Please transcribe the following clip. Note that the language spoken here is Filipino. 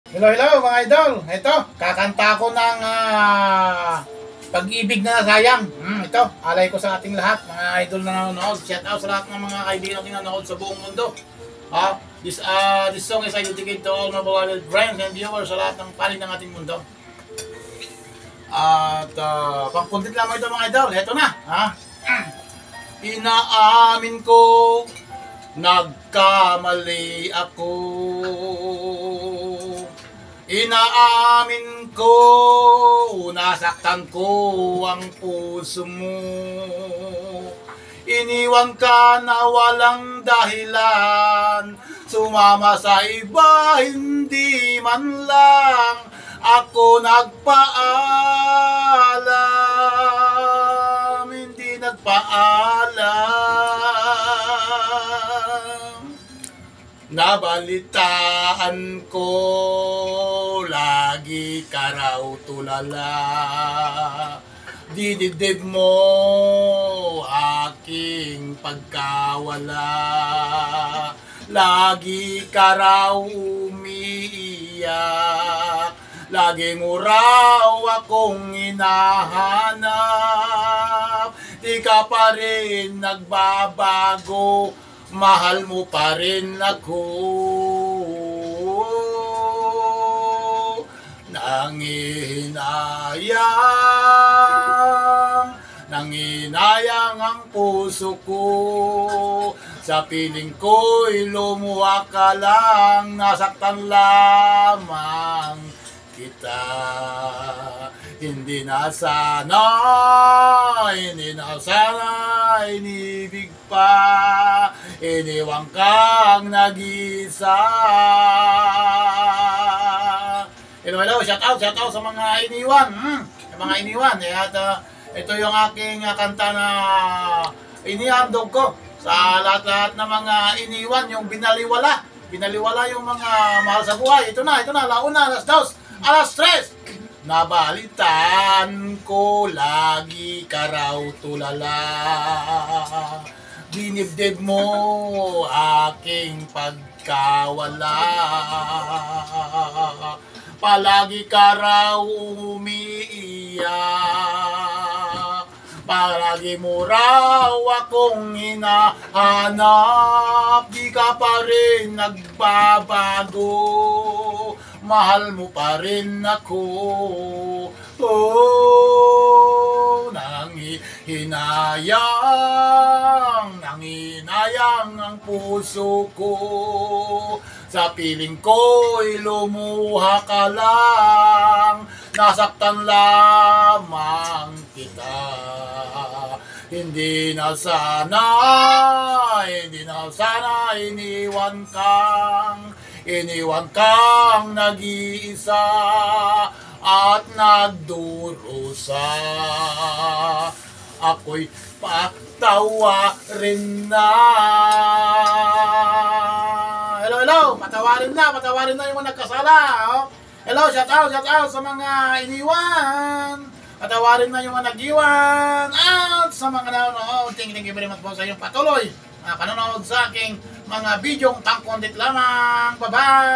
Hello, hello mga idol. Ito, kakanta ko ng Pag-ibig na Sayang. Ito, alay ko sa ating lahat, mga idol na nanonood. Shout out sa lahat ng mga kaibigan natin nanonood sa buong mundo. This song is I dedicate to all my beloved friends and viewers sa lahat ng panig ng ating mundo. At pangkundit lamang ito mga idol. Ito na. Inaamin ko, nagkamali ako. Inaamin ko, nasaktan ko ang puso mo. Iniwan ka na walang dahilan, sumama sa iba, hindi man lang ako nagpaalam, hindi nagpaalam. Nabalitaan ko, lagi ka raw tulala. Didibdib mo aking pagkawala. Lagi ka raw umiiyak. Lagi mo raw akong hinahanap. Di ka pa rin nagbabago, mahal mo pa rin ako. Nanginayang ang puso ko. Sa piling ko'y lumuha ka lang, nasaktan lamang kita. Hindi na sana inibig pa, iniwang kang nag-isa. Hello, shout out sa mga iniwan. Mga iniwan. At ito yung aking kanta na inihandog ko sa lahat-lahat ng mga iniwan, yung binaliwala. Binaliwala yung mga mahal sa buhay. Ito na, launa, alas 2, alas 3. Nabalitaan ko, lagi ka raw tulala. Dinibdib mo aking pagkawala. Palagi ka raw umiiyak. Palagi mo raw akong hinahanap. Di ka pa rin nagbabago, mahal mo pa rin ako. Nanginayang ang puso ko. Sa piling ko'y lumuha ka lang, nasaktan lamang kita. Hindi na sana iniwan kang nag-iisa at nagdurusa. Ako'y patawa rin na. Hello, patawarin na yung mga nagkasala. Hello, shout out sa mga iniwan. Patawarin na yung mga nag-iwan. At sa mga nanonood, thank you very much po sa iyong patuloy panonood sa aking mga bidyong pangkondit lamang. Bye-bye!